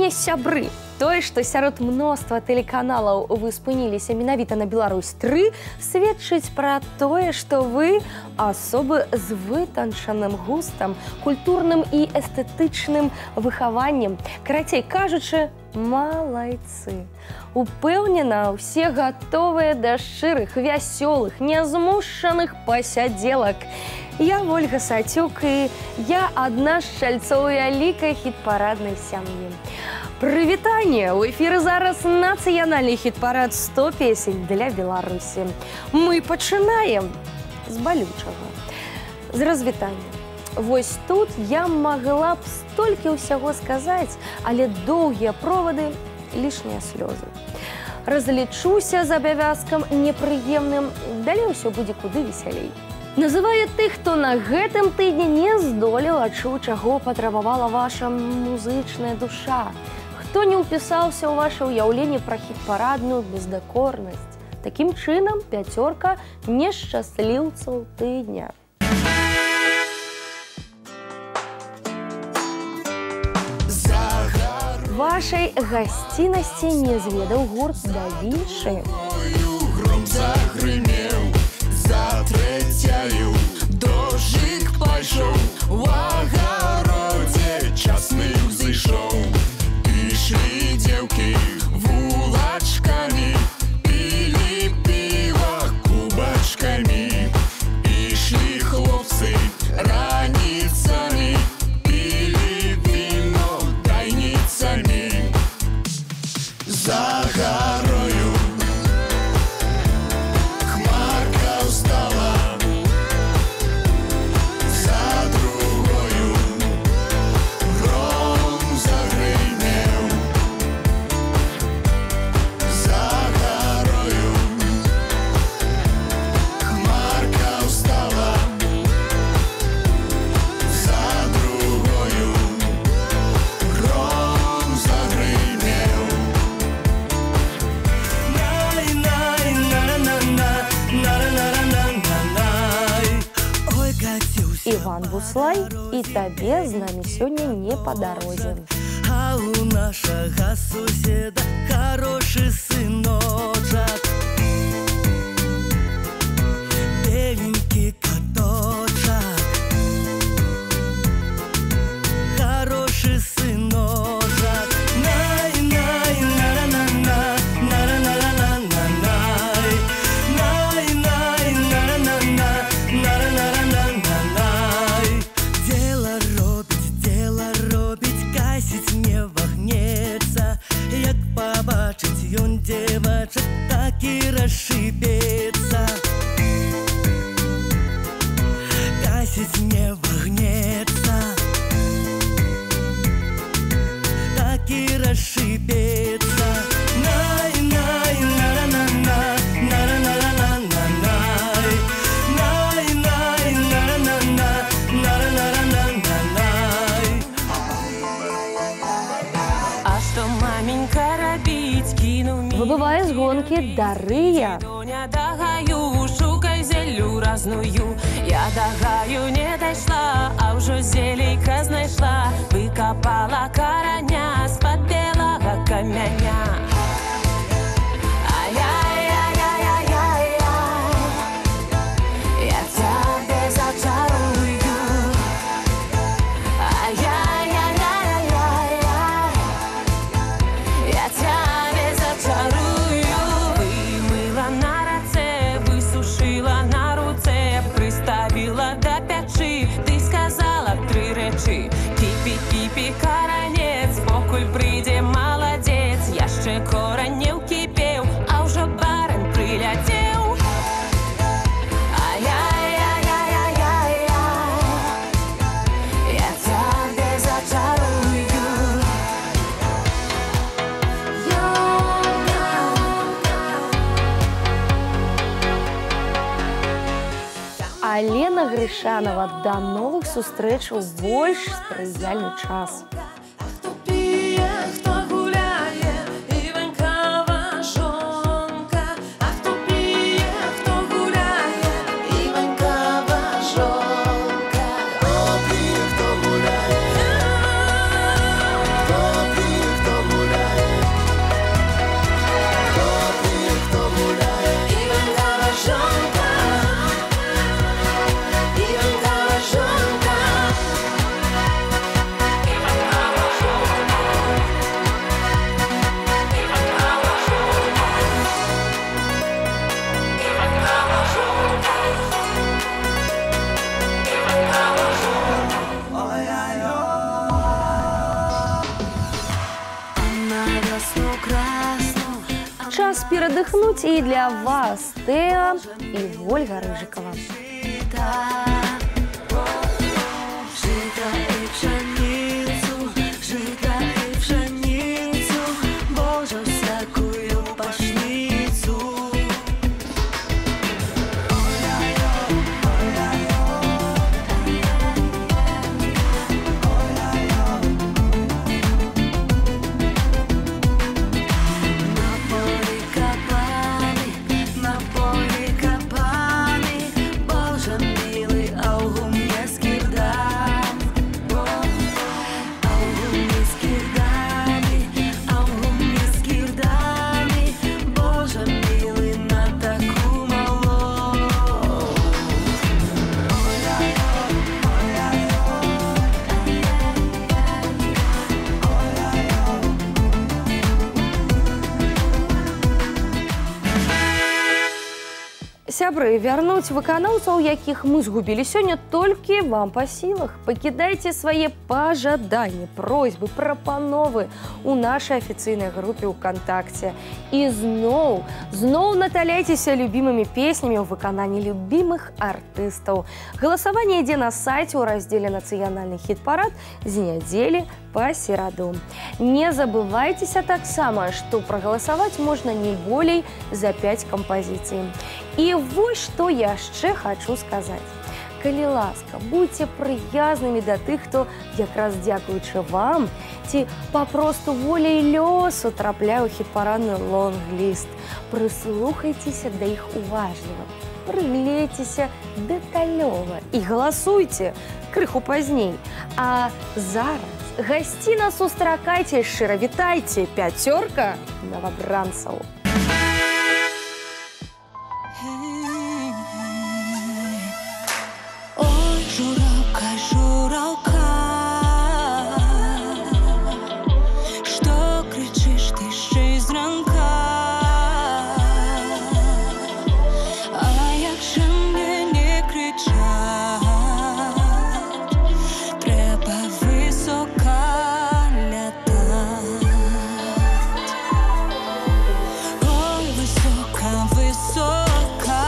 Пане сябры, тое, што сярод мноства тэлеканалаў вы спыніліся менавіта на Беларусь-3, сведчыць пра тое, што вы асобы з вытанчаным густам, культурным і эстэтычным выхаваннем. Карацей кажучы, малайцы. Упэўнена, усе гатовыя да шчырых, вясёлых, нязмушаных пасядзелак. Я Ольга Сацюк, і я адна з чальцоў вялікай хіт-параднай сям'і. Прывітанне! У эфіры зараз нацыянальны хіт-парад 100 песень для Беларусі. Мы пачынаем з балючага, з развітання. Вось тут я магла б столькі ўсяго сказаць, але доўгія провады, лішнія слёзы. Разлічуся з абавязкам непрыемным, далей усё будзе куды весялей. Называю тых, хто на гэтым тыдні не здолеў адчуць, чаго патрабавала ваша музычная душа. Хто не ўпісаўся ў ваше ўяўленне пра хіт-парадную бездакорнасць. Такім чынам, 5 нешчасліўцаў тыдня. Вашай гасцінасці не зведаў гурт да вішы. Затрецяю дождик пайшоў, у агародзе часны ўзышоў. Ішлі дзеўкі вулачкамі, пілі піва кубачкамі. Ішлі хлопцы раніцамі, пілі віно тайніцамі. За гарою Іван Буслай, і табе з намі сёння не па дарозе. А у нашага суседа хорошы сыночак, беленькі каточак, хорошы сыночак. Най, най, на-на-на-на, на-на-на-на-на-най, най, най, на-на-на-на, на-на-на-на-на. Не вагнецца, як пабачыць ён дзевачак, так і расшыбецца. Касіць не вагнецца, так і расшыбецца. Най, най, на-на-на-на, на-на-на-на-на-най, най, най, на-на-на-на, на-на-на-на-на-най. Выбывае з гонкі Дарыя. Дагаю, шукай зелью разную. Я дагаю не дайшла, а ўжо зелейка знайшла. Выкапала караня з-пад белага камяня. Кіпі, каранец, покуль прыйдзе маладзец. Яшчэ корань не ўкіпеў, а ўжо баран прыляцеў. Ай-яй-яй-яй-яй-яй, я цябе зачарую. Алена Грышанова, да новых сустрэчаў, больш спрыяльны час. Хто час передохнуть и для вас Теа и Ольга Рыжикова. Жито и пшеницу, жито и пшеницу, Боже, всякую пашницу. На поле копали, Боже милый, аугу мне скидам. Аугу мне скидами, Боже милый, на таку мало. Сябры, вярнуць выканаўцаў, якіх мы згубілі сёння, толькі вам па сілах. Пакідайце свае пажаданні, просьбы, прапановы у нашай афіцыйнай групе ВКонтакте. І зноў наталяйцеся любімымі песнямі ў выкананні любімых артыстаў. Галасаванне ідзе на сайце ў раздзеле «Нацыянальны хіт-парад» з нядзелі па сераду. Не забывайцеся таксама, што прагаласаваць можна не болей за 5 кампазіцый. І вось што яшчэ хочу сказаць. Калі ласка, будьце прыязнымі да тых, хто якраз дзякуючы вам ці папросту воляй лёсу трапляе ў хіт-парадны лонг-ліст. Прыслухайцеся да іх уважліва, прыгледзьцеся дэталёва і галасуйце крыху пазней. А зараз гасціна сустракайце, шчыра вітайце, 5 новабранцаў. Ой, журавка, журавка, што кричиш ти ще зранка? А як же мне не кричать? Треба високо летать. Ой, висока, висока,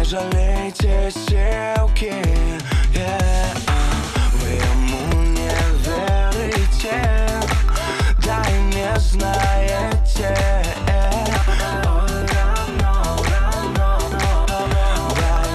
жалейте селки, вы ему не верите, да и не знаете. Ой, рано, да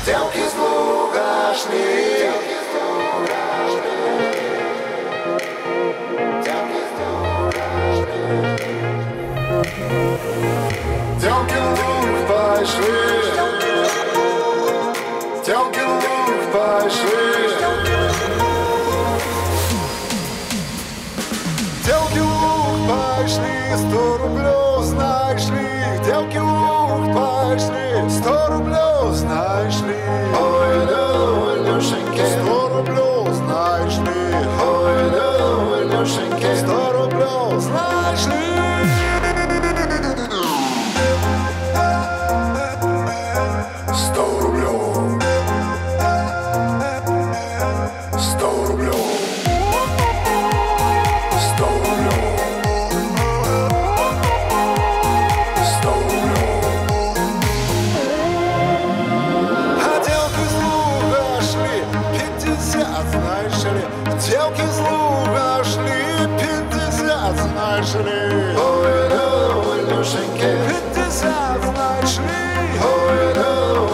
Девки с луга шли. Девки в луг пошли. Девки в луг пошли. Девки в луг пошли, 100 рублей нашли. Девки в луг пошли, 100 рублей знаешь ли. Ой, да, Илюшеньки, 100 рублей знаешь ли. Ой, да, Илюшеньки, 100 рублей знаешь ли. 100 рублей. 100 рублей. 100 рублей. 100 рублей. А девки с луга шли, 50, знаешь ли. Девки с луга шли, 50, знаешь ли. Ой, да, Илюшеньки, 50, знаешь ли. Ой, да,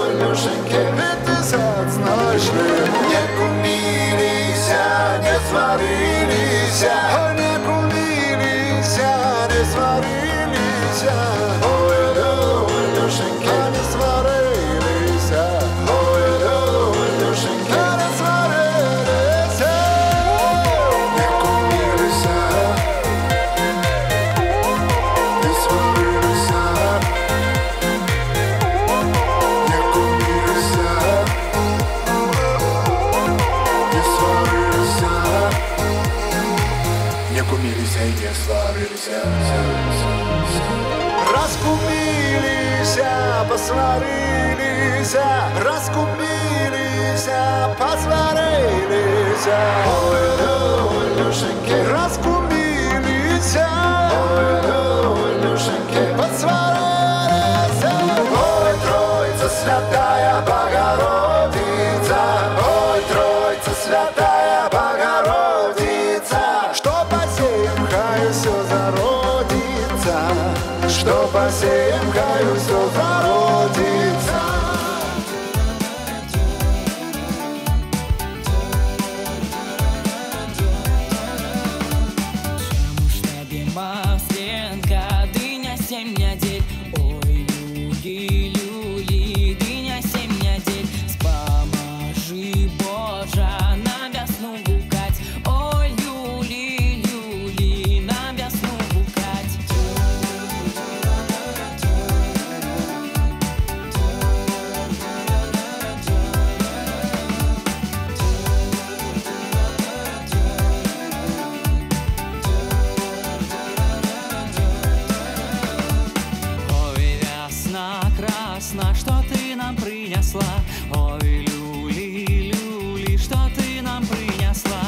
Илюшеньки, 50, знаешь ли. Не кумились, не сварились, не кумились, не сварились. Ой, да, Илюшеньки, не сварились. Ой, да, Илюшеньки, не сварились. Не кумились, не сварились. Не кумились, не сварились. Не кумились и не сварились. Раскумились, посварились. Раскумились, посварились. Ой, да, Илюшеньки, раскумились. Ой, да, Илюшеньки, посварились. Ой, Троица Святая Богородица. Ой, Троица Святая Богородица. Что посеем, хай все зародится. Что посеем, хай все зародится. Чому ж тобі масленка, диня 7 недель. Ой, люли, люли, диня 7 недель. Споможи, Божа, на весну гукать. Ой, люли, люли, на весну гукать. Ой, весна красна, что ты нам принесла? Ой, люли, люли, что ты нам принесла?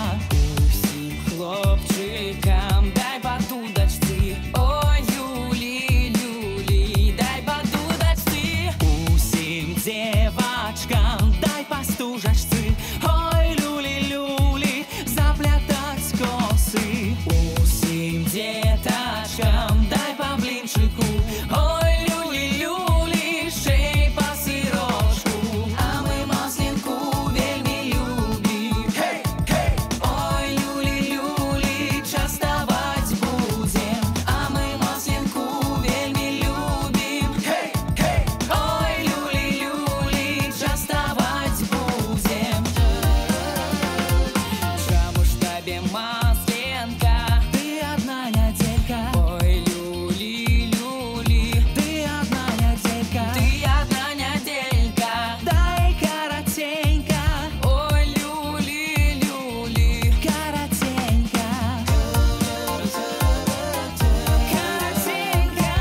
Усім хлопчикам дай подудочці. Ой, люли, люли, дай подудочці. Усім девочкам дай пастужечці. Ой, люли, люли, заплетать косы. Усім деточкам дай по блинчику. Ой, люли, люли, шей по сырочку. А мы маслинку вельми любим. Хей, хей. Ой, люли, люли, частовать будем. А мы маслинку вельми любим. Хей, хей. Ой, люли, люли, частовать будем. Чому ж тобі масленка, ти одна неделька. Ой, люли, люли, ти одна неделька. Ти одна неделька, дай коротенька. Ой, люли, люли, коротенька. Коротенька.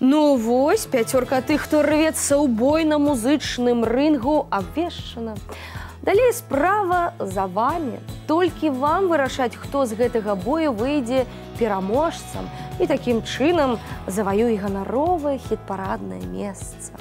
Ну вось, пяцёрка тых, хто рвецца ў бой на музычным рынгу, абвешчана. Далей справа за вами. Толькі вам вырашаць, хто з гэтага бою выйдзе пераможцам і такім чынам заваюе ганаровае хіт-параднае месца.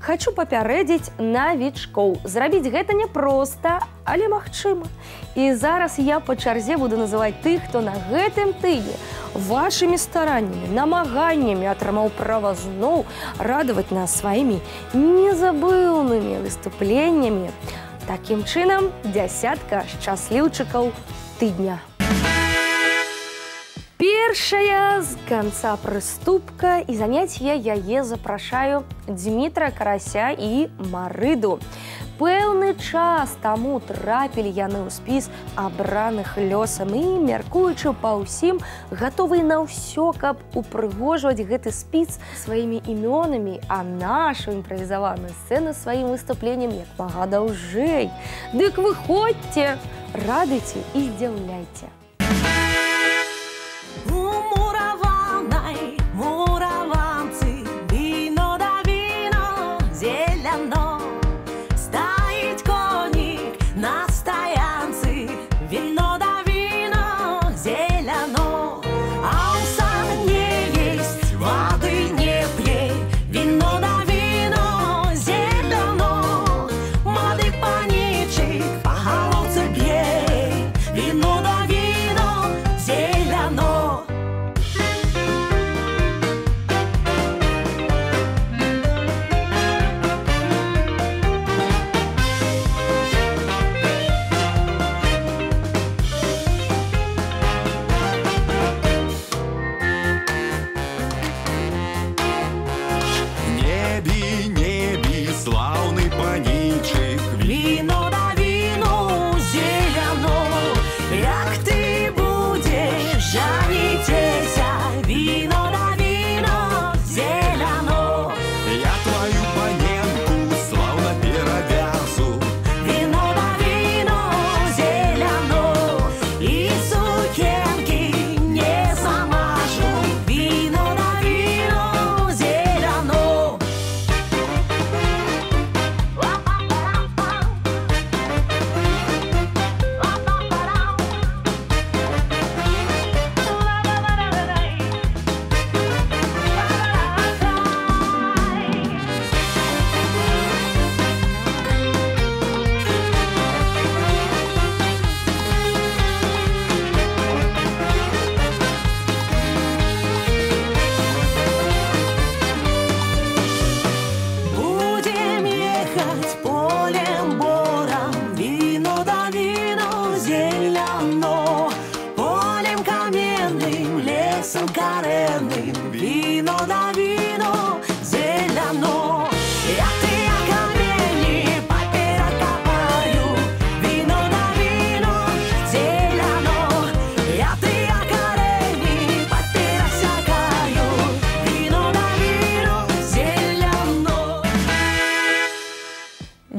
Хачу папярэдзіць навічкоў. Зрабіць гэта няпроста, але магчыма. І зараз я па чарзе буду называць тых, хто на гэтым тыдні вашымі стараннямі, намаганнямі атрымаў права зноў радаваць нас сваімі незабыўнымі выступленнямі. Такім чынам, дзясятка шчасліўчыкаў тыдня. Першая з канца прыступка, і заняць я яе запрашаю Дмітра Карася і Марыду. Пэўны час таму трапілі яны ў спіс абраных лёсам і, мяркуючы па ўсім, гатовыя на ўсё, каб упрыгожваць гэты спіс сваімі імёнамі, а нашу імправізаваную сцэну сваім выступленнем як мага даўжэй. Дык выходзьце, радуйце і здзіўляйце.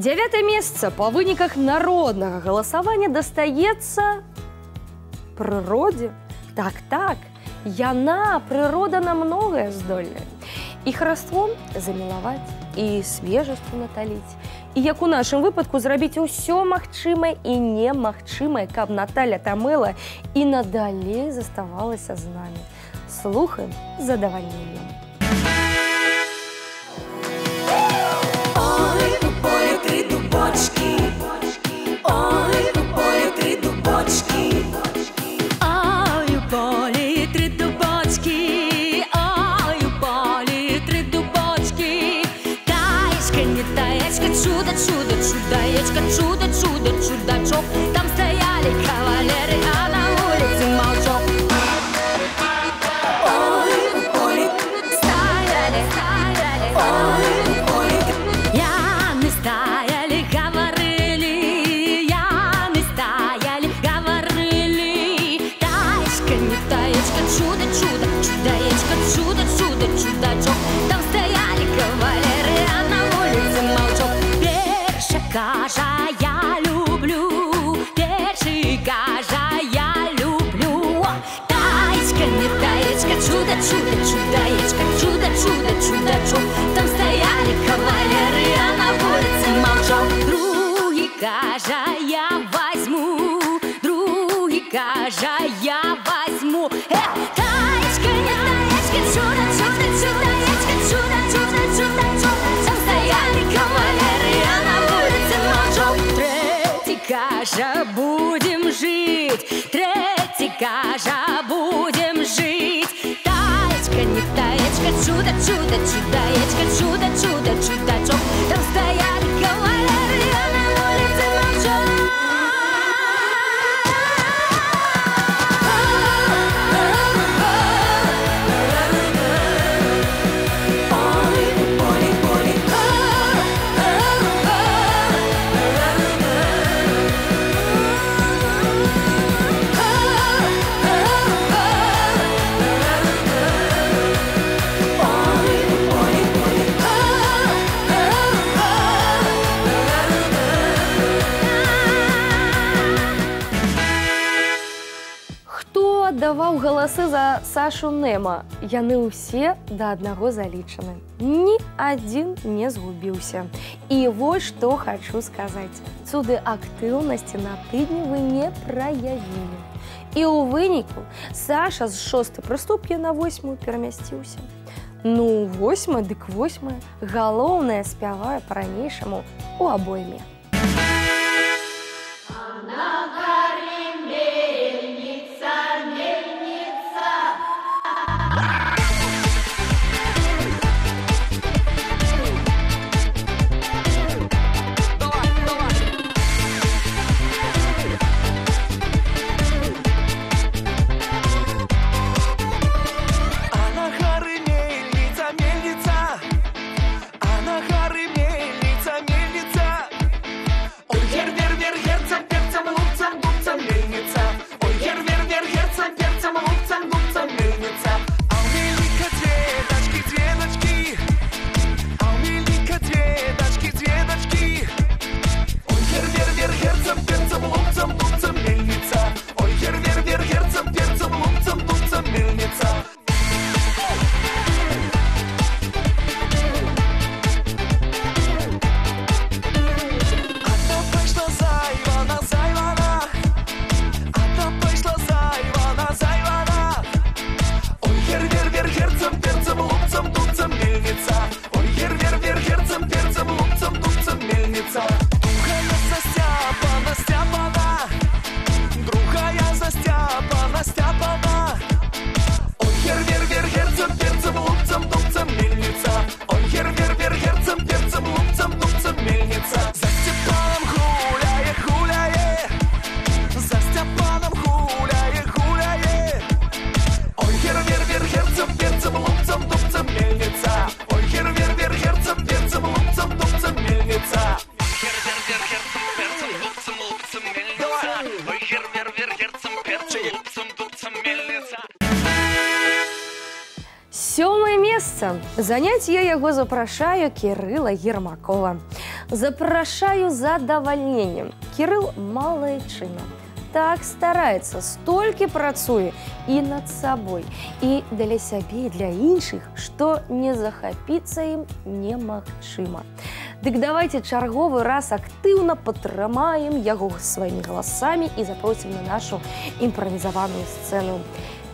Дзявятае месца па выніках народнага галасавання дастаецца прыродзе. Так, яна, прырода на многае здольная. І хараством замілаваць, і свежасцю наталіць. І як у нашым выпадку зрабіць усё магчымае і немагчымае, каб Наталя Тамэла і надалей заставалася з намі. Слухаем з задавальненнем. Ой, у полі три дубочки. Ой, у полі три дубочки. Ой, у полі три дубочки. Таєчка, не таєчка, чудо, чудо, чудаєчка, чудо, чудо, чудачок. Там стояли кавалери, а на вулиці молчок. Ой, у полі стояли, стояли. Ой, у полі я не стояли, говорили. Чудо, чудо, чудаечка, чудо, чудо, чудачок. Там стояли кавалеры, а на улице молчок. Перша кажа, я люблю. Перший кажа, я люблю. Таечка, не таечка, чудо, чудо, чудаечка, чудо, чудо, чудачок. Там стояли кавалеры, а на улице молчок. Другий кажа, я возьму. Другий кажа, я возьму. Таечка, не таечка, чудо, чудо, чудаечка, чудо, чудо, чудачок. Там стояли кавалеры, а на улице молчок. Третий кажа, кажа, будем жить. Таечка, не таечка, чудо, чудо, чудаечка, чудо, чудо, чудачок. Там стояли кавалеры, а на улице молчок. Хто аддаваў галасы за Сашу Нема? Яны ўсе да аднаго залічаны. Ні адзін не згубіўся. І вось што хачу сказаць. Цуды актыўнасці на тыдні вы не праявілі. І ў выніку Саша з 6-й прыступкі на 8-ю перамясціўся. Ну, 8-я, дык 8-я. Галоўнае, спявае па-ранейшаму у абойме. Сёмае месца. Заняць я яго запрашаю Кірыла Ермакова. Запрашаю з задавальненнем. Кірыл малайчына. Так стараецца, столькі працуе і над сабой, і для сябе, і для іншых, што не захапіцца ім немагчыма. Дык давайте чарговы раз актыўна падтрымаем яго сваімі галасамі і запросім на нашу імправізаваную сцэну.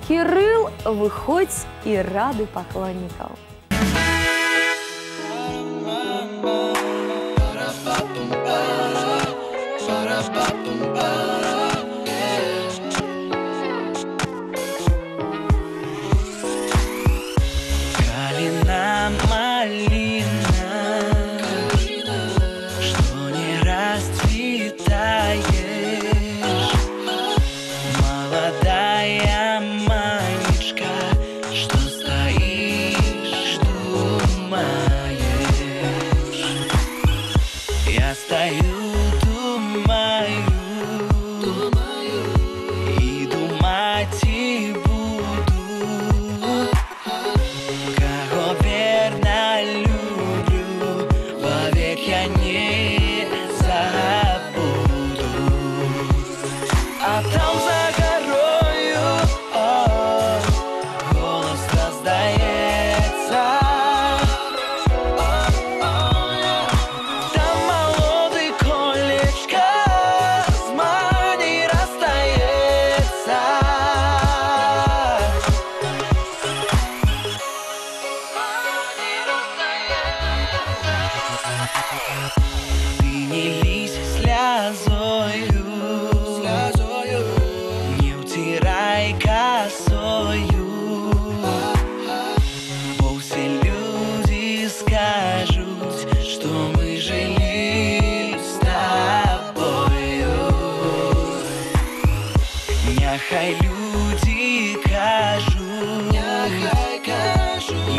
Кірыл, выходзь і рады паклоннікаў. Калина, малина, что не расцветаешь, молодая манечка, что стоишь, думаешь. Я стою, думаю, люди кажут,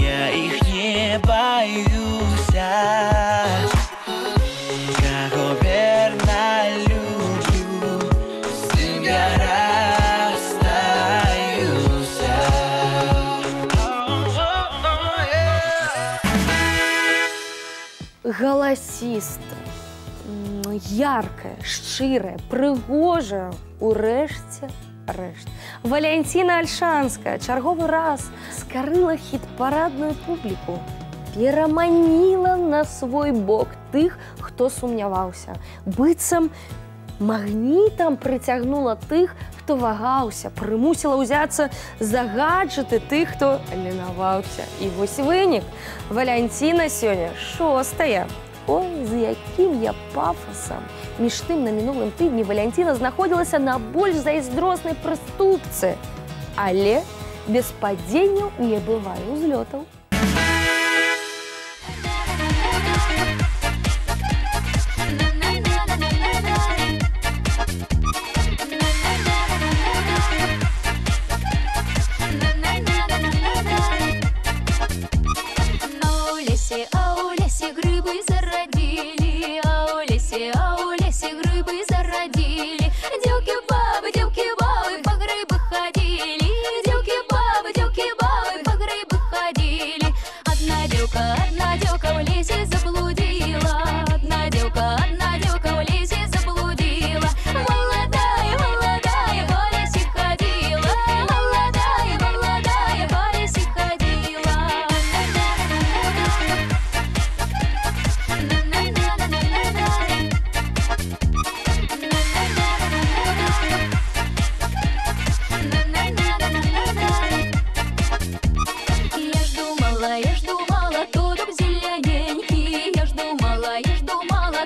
я их не боюсь, как верно люблю, с ним я расстаюсь. Галасіста, яркая, шчырая, прыгожая, урэшце рэшт. Валянціна Альшанская чарговы раз скарыла хіт-парадную публіку, пераманіла на свой бок тых, хто сумняваўся, быццам магнітам прыцягнула тых, хто вагаўся, прымусіла ўзяцца за гаджеты тых, хто ленаваўся. І вось вынік. Валянціна сёння 6-я. Ой, з якім я пафасам. Між тым, на мінулым тыдні Валянціна знаходзілася на больш зайздроснай прыступцы. Але без падзенняў не бывае ўзлётаў. А у лесе грибы зародили, а у лесе грибы зародили. Девки-бабы по грибы ходили, девки-бабы по грибы ходили. Одна девка в лесе заблудила, одна девка в лесе заблудила. Молодая по лесе ходила, молодая по лесе ходила. Я ж думала, то дуб зелененький, я ж думала,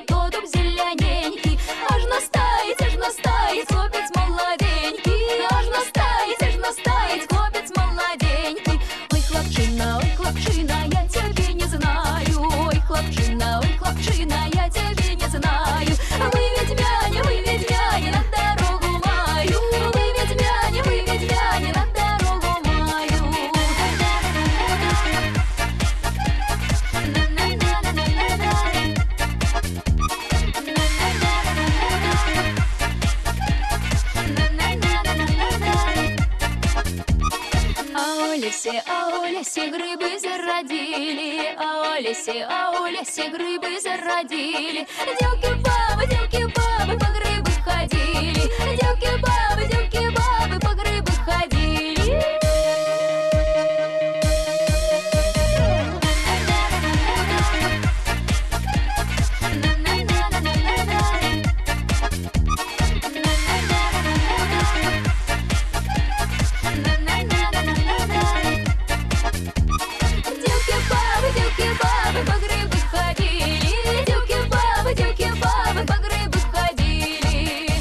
то дуб зелененький. Аж настаять, хлопец молоденький, аж настаять, хлопец молоденький. Ой, хлопчина, я тебе не знаю, ой, хлопчина, я тебе не знаю. Вы ведьмяне, на дорогу мою, вы ведьмяне, на дорогу мою. А у лесе грибы зародили, а у лесе грибы зародили. Девки-бабы по грибы ходили, девки-бабы по грибы ходили. Девки-бабы по грибы ходили, девки-бабы по грибы ходили.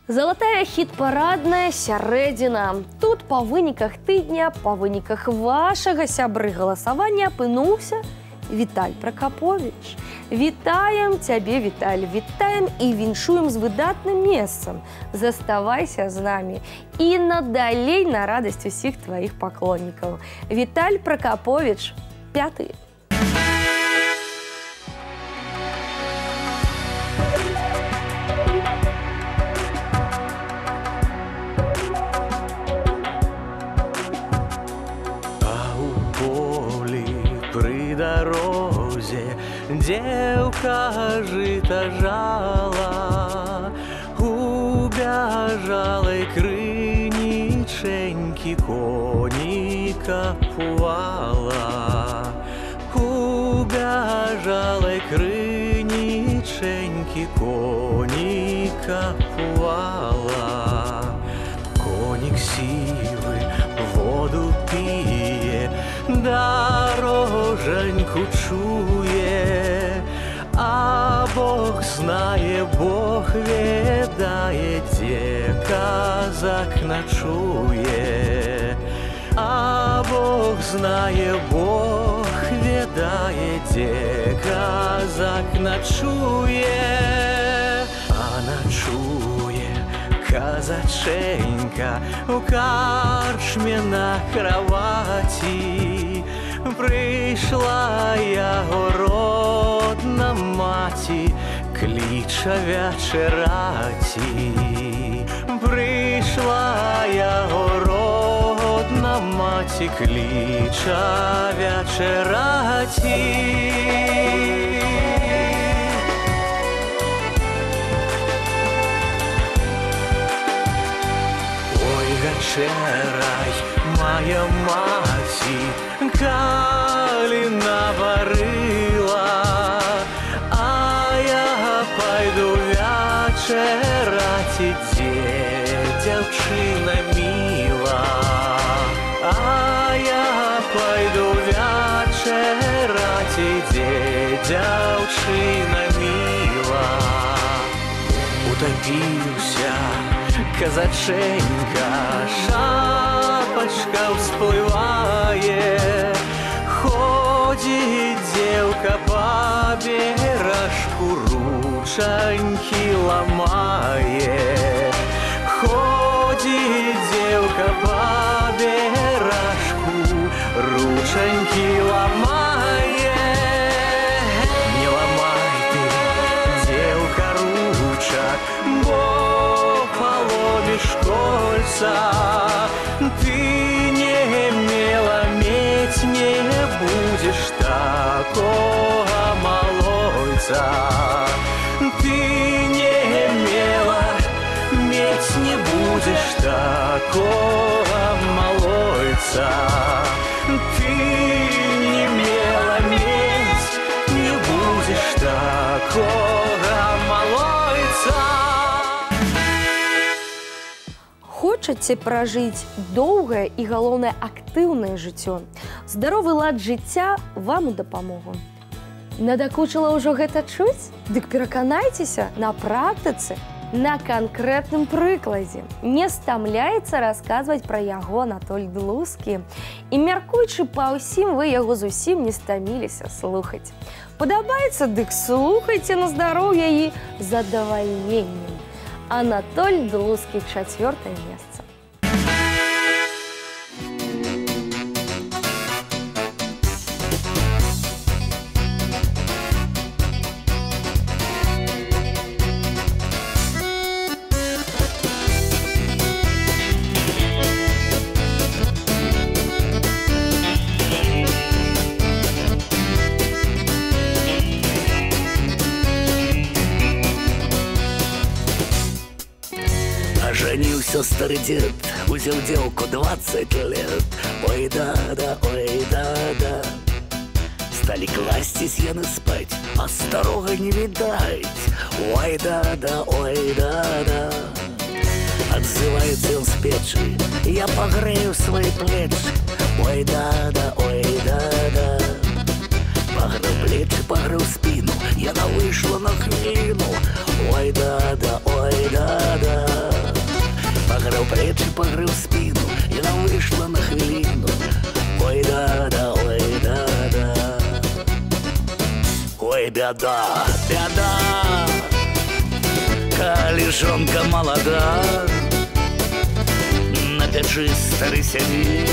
Залатая хіт-парадная сярэдзіна. Тут па выніках тыдня, па выніках вашага сябры галасавання апынуўся Віталь Пракаповіч. Вітаем цябе, Віталь, вітаем і віншуем з выдатным месцам. Заставайся з намі і надалей на радасць усіх тваіх паклоннікаў. Віталь Пракаповіч, 5. Девка жито жала, у бяжалой крыніченькі коніка пувала, у бяжалой крыніченькі коніка пувала. Коник сивый воду пije, дороженьку чує, а Бог знає, Бог ведає, де казак ночує. А Бог знає, Бог ведає, де казак ночує. А ночує казаченька у карчме на кроваті. Прийшла яго родна маці, кліча вячераці. Прийшла яго родна маці, кліча вячераці. Вечерай, моя маці, калі наварила, а я пайду вечераць, ідзе дзяўчына міла. А я пайду вечераць, ідзе дзяўчына міла. Утопіўся казаченька, шапочка всплывае, ходит девка по бережку, ручоньки ломает. Ходит девка по бережку, ручоньки ломает. Не ломай ты, девка, ручок, бо поломишь кольца. Ты не имела медь, не будешь такого малойца. Ты не имела медь, не будешь такого малойца. Ты не имела медь, не будешь такого малойца. Хочаце пражыць доўгае і, галоўнае, актыўнае жыццё? Здаровы лад жыцця вам у дапамогу. Надакучыла ўжо гэта чуць? Дык пераканайцеся на практыцы, на канкрэтным прыкладзе. Не стамляецца расказваць пра яго Анатоль Длускі. І мяркуючы па ўсім, вы яго зусім не стаміліся слухаць. Падабаецца? Дык слухайце на здароўе і задавальненнем. Анатоль Длускі, 4-е месца. Женился старый дед, узел девку 20 лет. Ой да-да, ой да-да. Стали класться яны спать, а старого не видать. Ой да-да, ой да-да. Отзывается он с печи, я погрею свои плечи. Ой да-да, ой да-да. Погрел плечи, погрел спину, яна вышла на хвилину. Ой да-да, ой да-да. Погрел плечи, погрел спину, яна вышла на хвилину. Ой да-да, ой да-да. Ой, беда, беда, калі жонка молода, на печи старый сядзі,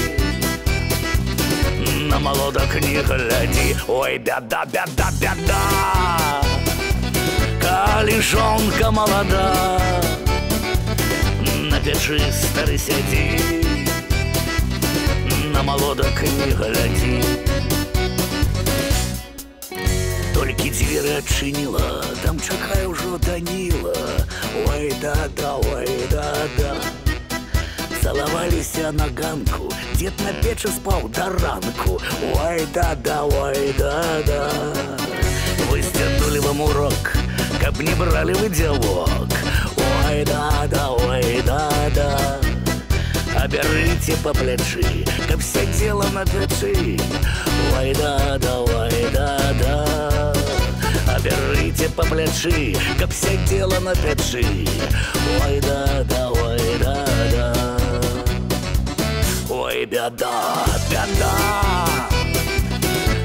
на молодок не гляди. Ой, беда, беда, беда, калі жонка молода, на печи старый сядзі, на молодок не гляди. Толькі дзверы адчыніла, там чакае ўжо Даніла. Ой да-да, ой да-да. Цалаваліся на ганку, дзед на печы спаў да ранку. Ой да-да, ой да-да. Вы сцягнулі вам урок, каб не бралі вы дзявок. Ой да-да, ой да-да. Абярыце па плячы, каб сядзела на печы. Ой да-да, ой да-да. Абярыце па плячы, каб сядзела на печы. Ой да-да, ой да-да. Ой, беда, беда,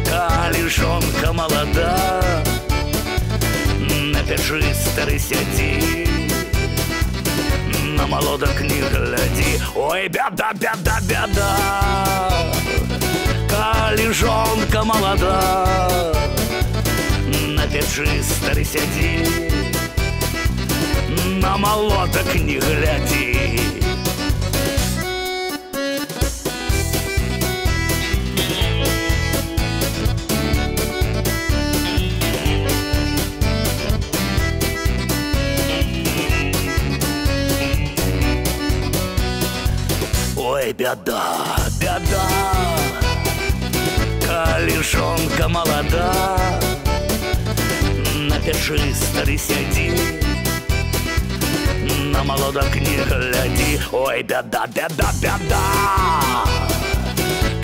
калі жонка молода, на печы стары сядзі, на молодок не гляди. Ой, беда, беда, беда, калі жонка молода, на печы стары сядзі, на молодок не гляди. Ой, беда, беда, калі жонка молода, на печы стары сядзі, на молодок не гляди. Ой, беда, беда, беда,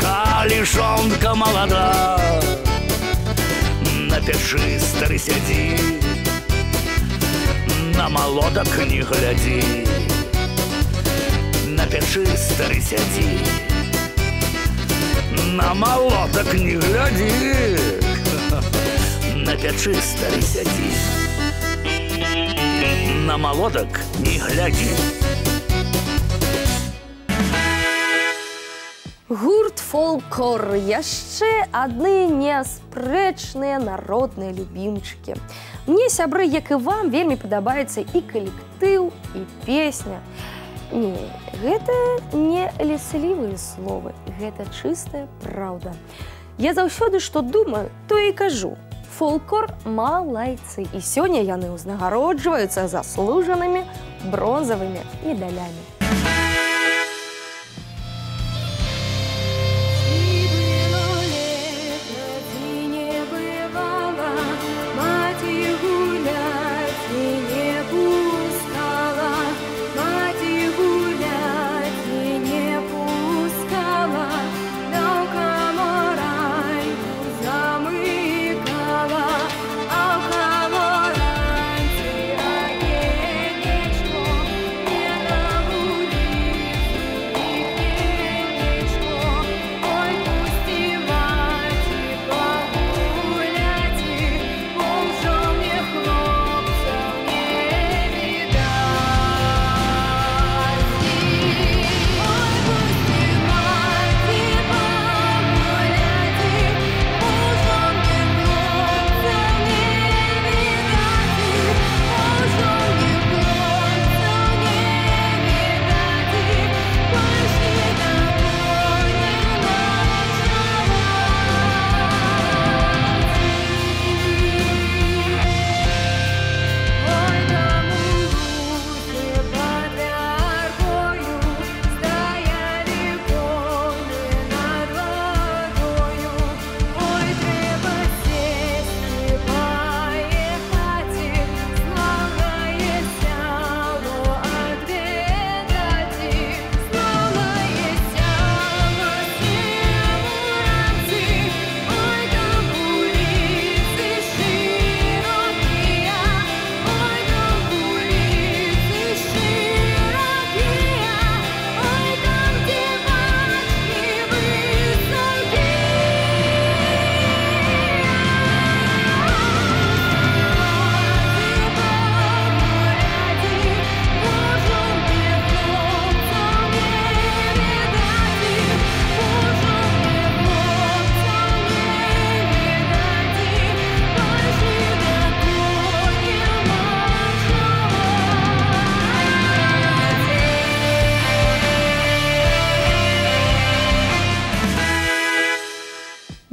калі жонка молода, на печы стары сядзі, на молодок не гляди. На печы стары сядзі, на молодок не гляди. На печы стары сядзі, на молодок не гляди. Гурт «Фолкор» яшчэ адны неаспрэчныя народныя любімчыкі. Мне, сябры, як і вам, вельмі падабаецца і калектыў, і песня. Не, гэта не ліслівыя словы, гэта чыстая праўда. Я заўсёды што думаю, то і кажу. «Фолкор» малайцы, і сёння яны ўзнагароджваюцца заслужанымі бронзавымі медалямі.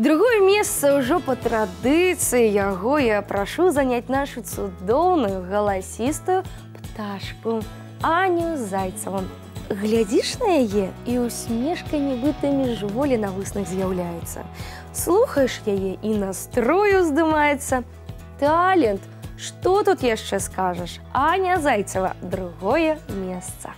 Другое месца ўжо па традыцыі яго я прашу заняць нашу цудоўную галасістую пташку Аню Зайцеву. Глядзіш на яе, і усмешка нібыта міжволі на вуснах з'яўляецца. Слухаеш яе, і настрой уздымаецца. Талент! Што тут яшчэ скажаш? Аня Зайцева, другое месца.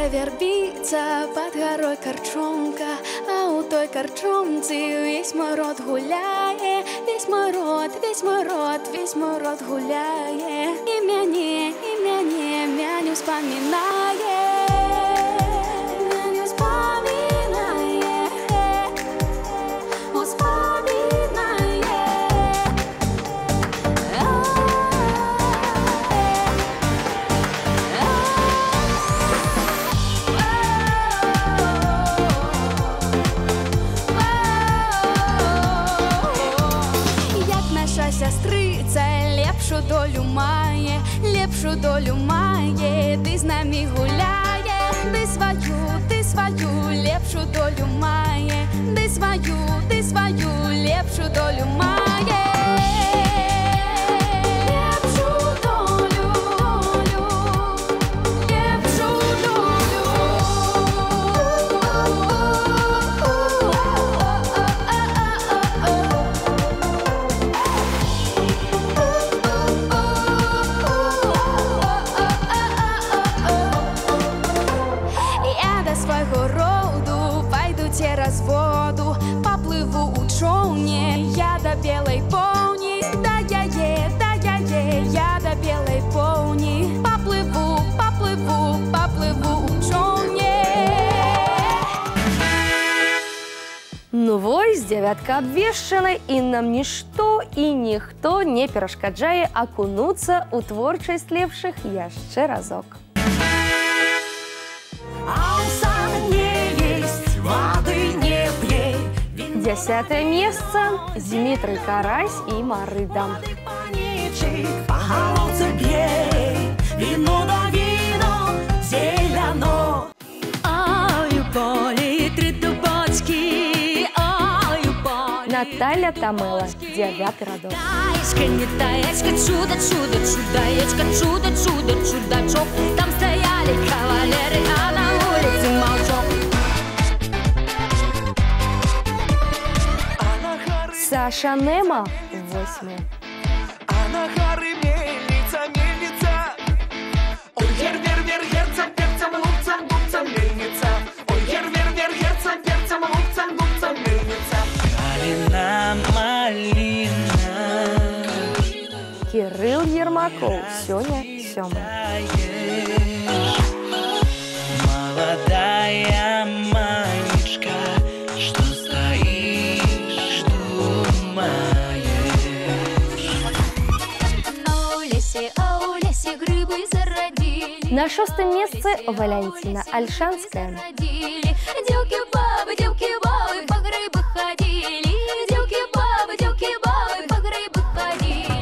Вербіцца пад гарой карчомка, а ў той карчомцы весь мой род гуляе, весь мой род, весь мой род, весь мой род гуляе, і мяне мяню спамінае, мяню спамінае. долю мае, лепшую долю мае, ды з намі гуляе, ды сваю лепшую долю мае, ды сваю лепшую долю мае. Воду поплыву у човне, я до белой пони, да я до белой пони, поплыву у човне. Ну вось, дзявятка абвешчана, і нам нішто і ніхто не перашкаджае акунуцца ў творчасць лепшых яшчэ разок. Дзясятае месца Змітрый Карась і Марыда. Наталя Тамела, 9-й радок. Чудачок, там стояли кавалеры, а на улице молчок. Саша Нема, 8-й. А на горы мельница. Ой, вер, герцем, перцем, лупцем, мельница. Ой, вер, герцем, лупцем, мельница. Малина. Кирилл Ермаков, сёння 7-й. Молодая Манечка, что стоишь, думаешь? А у лесе грибы зародили. На 6-м месцы Валентина Альшанская. Девки бабы по грибы ходили. Девки бабы по грибы ходили.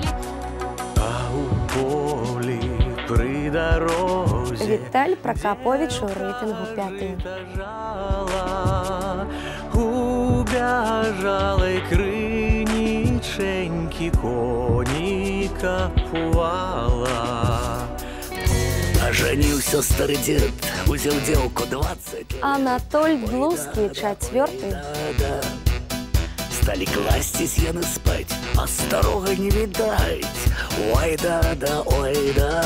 А у полі при дорозі Віталь Прокопович у рейтингу 5-й. У бяжалой криніченьки коніка пувала. Оженился старый дед, узел девку 20. Анатоль Блузкий, 4-й. Да. Стали класть сено спать, а старого не видать. Ой, да, ой, да.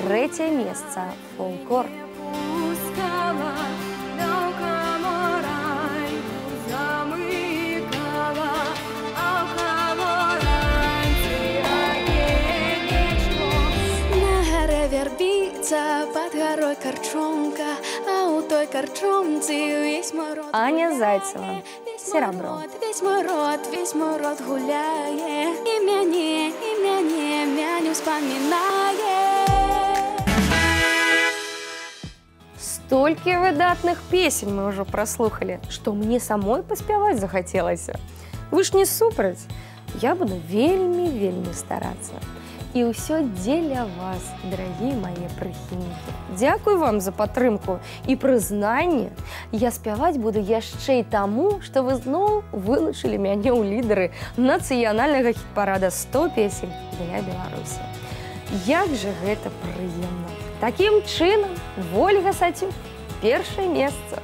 Третье место Фолклор. Вербица, под горой корчонка, а у той корчонцы весь мой род. Аня Зайцева, Серебро. Весь мой род гуляе, и меня не вспоминае. Столькі выдатных песень мы ўжо праслухалі, што мне самой паспяваць захацелася. Вы ж не супраць. Я буду вельмі старацца. І ўсё дзеля вас, дарагія мае прыхільнікі. Дзякуй вам за падтрымку і прызнанне. Я спяваць буду яшчэ і таму, што вы зноў вылучылі мяне ў лідары нацыянальнага хіт-парада 100 песень для Беларусі. Як жа гэта прыемна. Такім чынам, Вольга Сацюк, 1-е месца.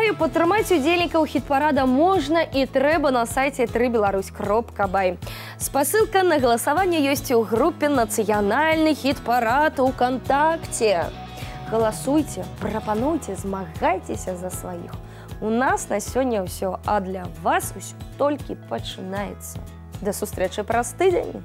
Далей падтрымаць удзельнікаў хіт-парада можна і трэба на сайце 3беларусь.бай. Спасылка на галасаванне ёсць у групе «Нацыянальны хіт-парад» у ВКонтакце. Галасуйце, прапануйце, змагайцеся за сваіх. У нас на сёння ўсё, а для вас усё толькі пачынаецца. Да сустрэчы праз тыдзень!